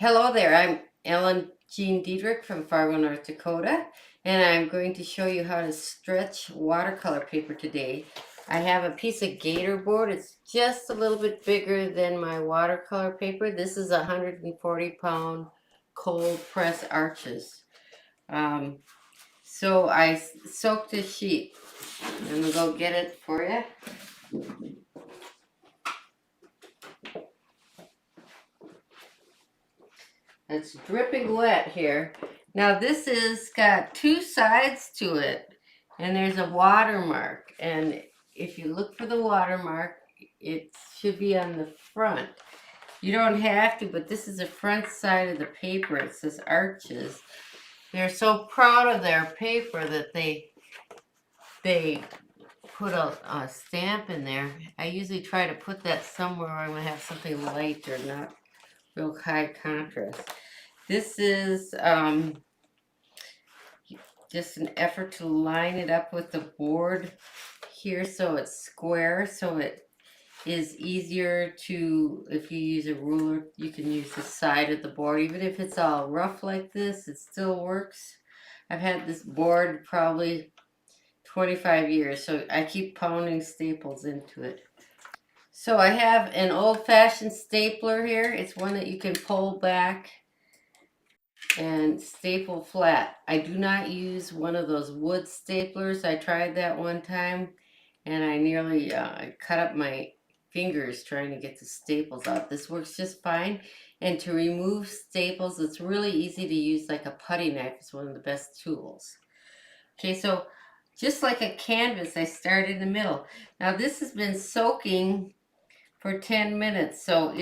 Hello there, I'm Ellen Diederich from Fargo, North Dakota, and I'm going to show you how to stretch watercolor paper today. I have a piece of gatorboard. It's just a little bit bigger than my watercolor paper. This is 140-pound cold press arches. So I soaked this sheet. I'm gonna go get it for you. It's dripping wet here. Now this is got two sides to it, and there's a watermark. And if you look for the watermark, it should be on the front. You don't have to, but this is the front side of the paper. It says Arches. They're so proud of their paper that they put a stamp in there. I usually try to put that somewhere where I'm gonna have something light or not real high contrast. This is just an effort to line it up with the board here so it's square, so it is easier to, if you use a ruler, you can use the side of the board. Even if it's all rough like this, it still works. I've had this board probably 25 years, so I keep pounding staples into it. So I have an old-fashioned stapler here. It's one that you can pull back and staple flat. I do not use one of those wood staplers. I tried that one time and I nearly cut up my fingers trying to get the staples out. This works just fine. And to remove staples, it's really easy to use. Like a putty knife is one of the best tools. Okay, so just like a canvas, I start in the middle. Now this has been soaking for 10 minutes, so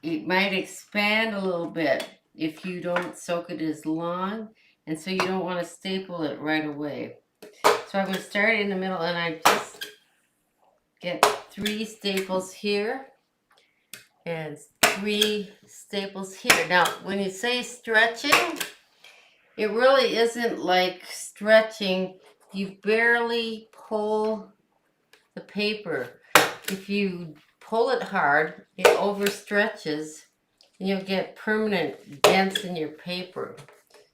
it might expand a little bit if you don't soak it as long, and so you don't want to staple it right away. So I'm going to start in the middle, and I just get 3 staples here and 3 staples here. Now when you say stretching, it really isn't like stretching. You barely pull the paper. If you pull it hard, it overstretches and you'll get permanent dents in your paper.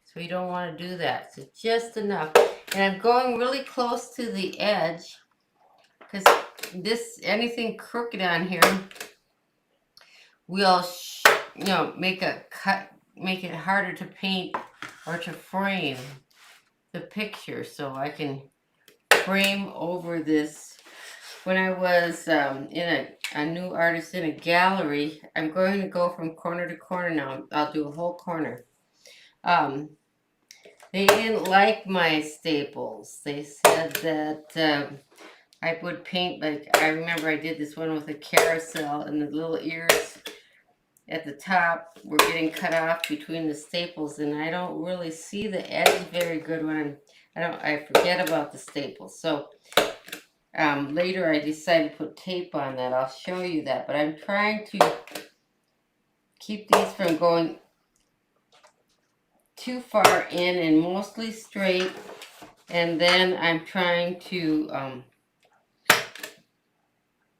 So you don't want to do that. So just enough. And I'm going really close to the edge because anything crooked on here will make a cut, make it harder to paint or to frame the picture. So I can frame over this. When I was in a new artist in a gallery, I'm going to go from corner to corner now. I'll do a whole corner. They didn't like my staples. They said that I would paint, like, I remember I did this one with a carousel and the little ears at the top were getting cut off between the staples, and I don't really see the edge very good when I forget about the staples. So later I decided to put tape on that. I'll show you that, but I'm trying to keep these from going too far in and mostly straight, and then I'm trying to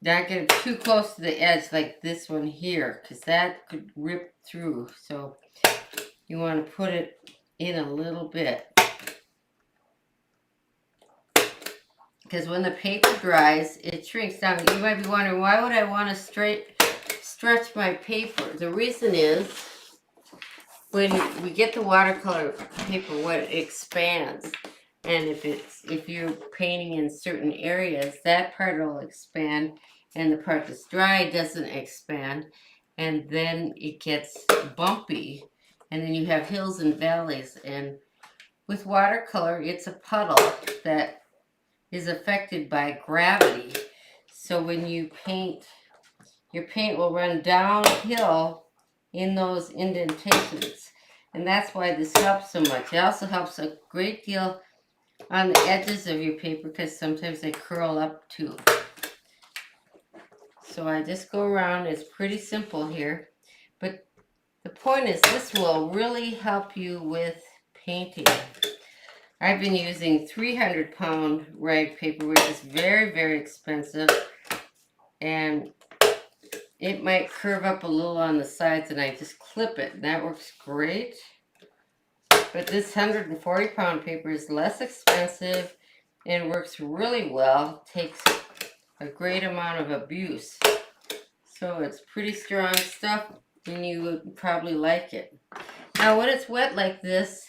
not get too close to the edge like this one here, because that could rip through. So you want to put it in a little bit, because when the paper dries, it shrinks down. You might be wondering, why would I want to stretch my paper? The reason is, when we get the watercolor paper wet, it expands. And if you're painting in certain areas, that part will expand, and the part that's dry doesn't expand, and then it gets bumpy, and then you have hills and valleys. And with watercolor, it's a puddle that is affected by gravity. So when you paint, your paint will run downhill in those indentations. And that's why this helps so much. It also helps a great deal on the edges of your paper, because sometimes they curl up too. So I just go around. It's pretty simple here. But the point is, this will really help you with painting. I've been using 300-pound rag paper, which is very, very expensive. And it might curve up a little on the sides, and I just clip it, and that works great. But this 140-pound paper is less expensive and works really well. Takes a great amount of abuse. So it's pretty strong stuff, and you would probably like it. Now when it's wet like this,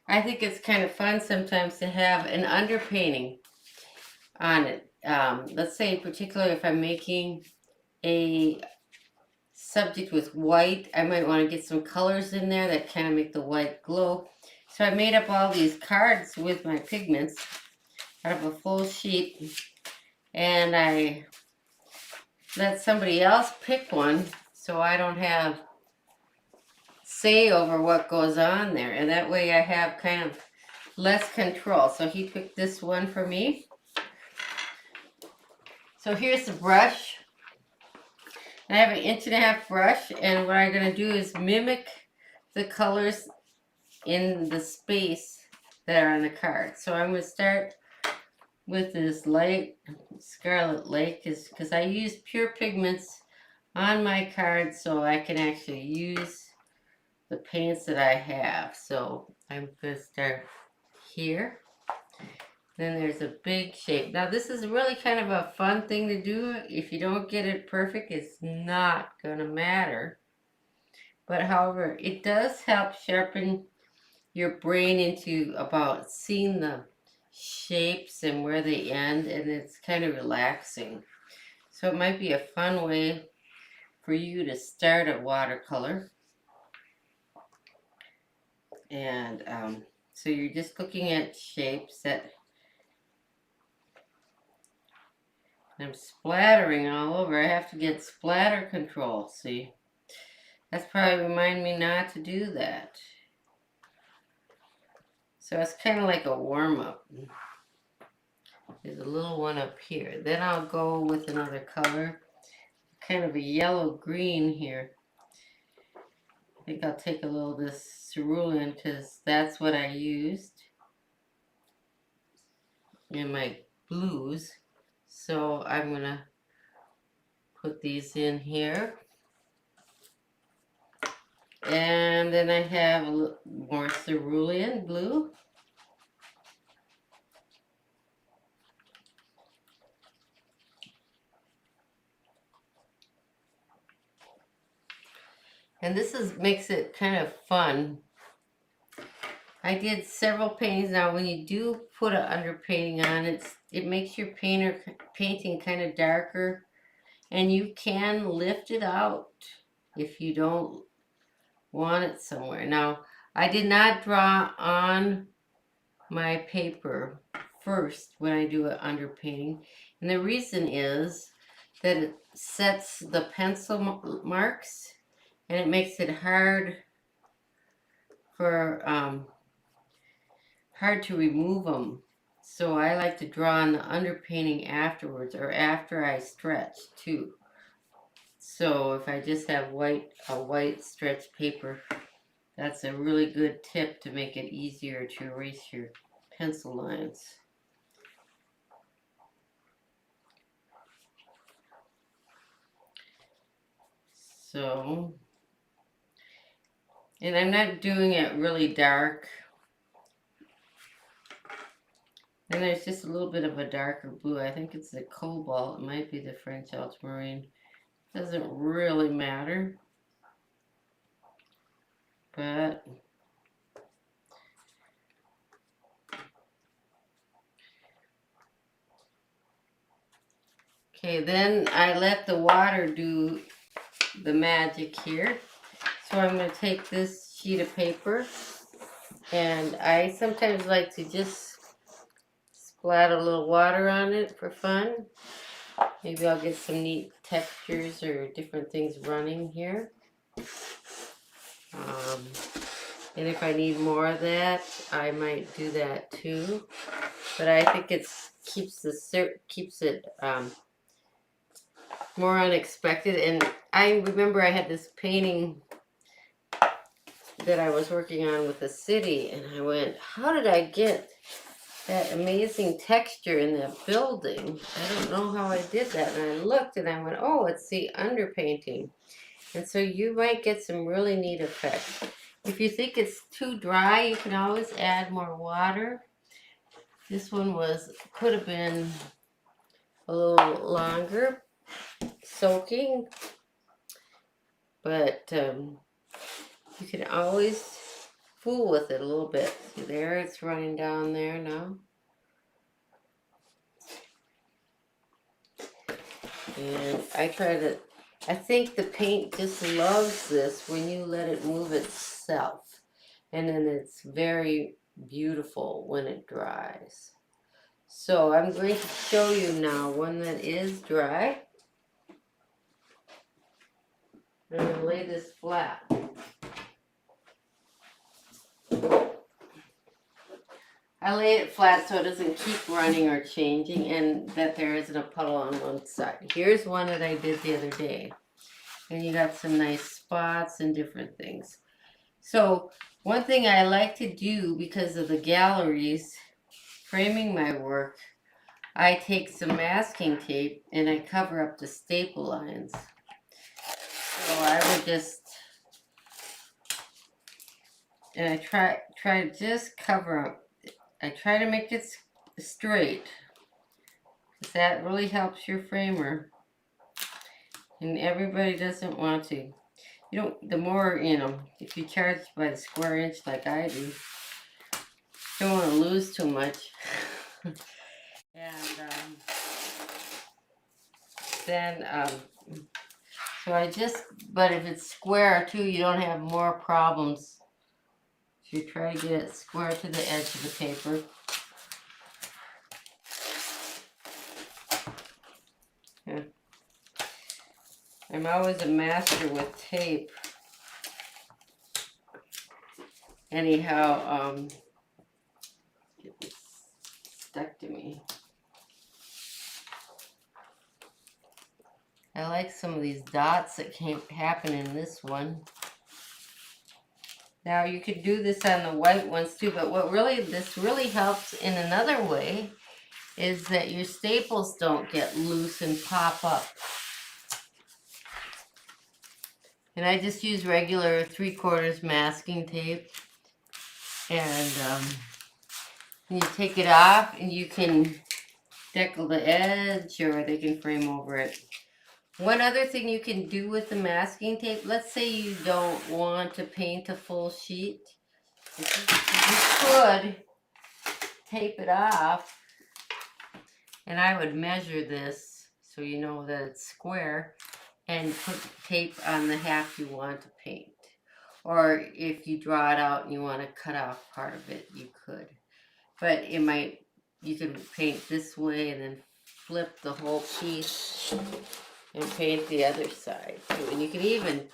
I think it's kind of fun sometimes to have an underpainting on it. Let's say particularly if I'm making a subject with white, I might want to get some colors in there that kind of make the white glow. So I made up all these cards with my pigments out of a full sheet, and I let somebody else pick one so I don't have say over what goes on there, and that way I have kind of less control. So he picked this one for me. So here's the brush. I have an 1.5-inch brush, and what I'm going to do is mimic the colors in the space that are on the card. So I'm going to start with this light Scarlet Lake, because I use pure pigments on my card so I can actually use the paints that I have. So I'm going to start here. Then there's a big shape. Now this is really kind of a fun thing to do. If you don't get it perfect, it's not going to matter. But however, it does help sharpen your brain into about seeing the shapes and where they end, and it's kind of relaxing. So it might be a fun way for you to start a watercolor. And so you're just looking at shapes that I'm splattering all over. I have to get splatter control, see? That's probably remind me not to do that. So it's kind of like a warm-up. There's a little one up here. Then I'll go with another color, kind of a yellow-green here. I think I'll take a little of this cerulean because that's what I used in my blues. So I'm going to put these in here. And then I have a little more cerulean blue. And this makes it kind of fun. I did several paintings. Now when you do put an underpainting on, it makes your painting kind of darker, and you can lift it out if you don't want it somewhere. Now I did not draw on my paper first when I do an underpainting, and the reason is that it sets the pencil marks, and it makes it hard to remove them. So I like to draw on the underpainting afterwards, or after I stretch too. So if I just have a white stretched paper, that's a really good tip to make it easier to erase your pencil lines. So, and I'm not doing it really dark. And there's just a little bit of a darker blue. I think it's the cobalt. It might be the French ultramarine. Doesn't really matter. But okay, then I let the water do the magic here. So I'm going to take this sheet of paper, and I sometimes like to just splat a little water on it for fun. Maybe I'll get some neat textures or different things running here. And if I need more of that, I might do that too. But I think it keeps it more unexpected. And I remember I had this painting that I was working on with the city, and I went, how did I get that amazing texture in that building. I don't know how I did that. And I looked and I went, oh, it's the underpainting. And so you might get some really neat effects. If you think it's too dry, you can always add more water. This one could have been a little longer soaking, but you can always fool with it a little bit. See there, it's running down there now. And I think the paint just loves this when you let it move itself. And then it's very beautiful when it dries. So I'm going to show you now one that is dry. I'm going to lay this flat. I lay it flat so it doesn't keep running or changing and that there isn't a puddle on one side. Here's one that I did the other day. And you got some nice spots and different things. So one thing I like to do because of the galleries framing my work, I take some masking tape and I cover up the staple lines. So I would just, and I try to just cover up. I try to make it straight, because that really helps your framer. And everybody doesn't want to. You don't, the more, if you charge by the square inch like I do, you don't want to lose too much. And then, so but if it's square too, you don't have more problems. So you try to get it square to the edge of the paper. Yeah. I'm always a master with tape. Anyhow, get this stuck to me. I like some of these dots that happen in this one. Now you could do this on the white ones too, but this really helps in another way is that your staples don't get loose and pop up. And I just use regular 3/4 masking tape. And you take it off and you can deckle the edge or they can frame over it. One other thing you can do with the masking tape, let's say you don't want to paint a full sheet. You could tape it off, and I would measure this so you know that it's square and put tape on the half you want to paint. Or if you draw it out and you want to cut off part of it, you could. But you could paint this way and then flip the whole piece and paint the other side too. And you can even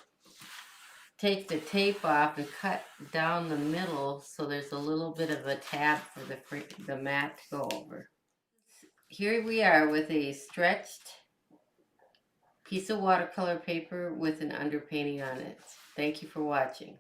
take the tape off and cut down the middle so there's a little bit of a tab for the mat to go over. Here we are with a stretched piece of watercolor paper with an underpainting on it. Thank you for watching.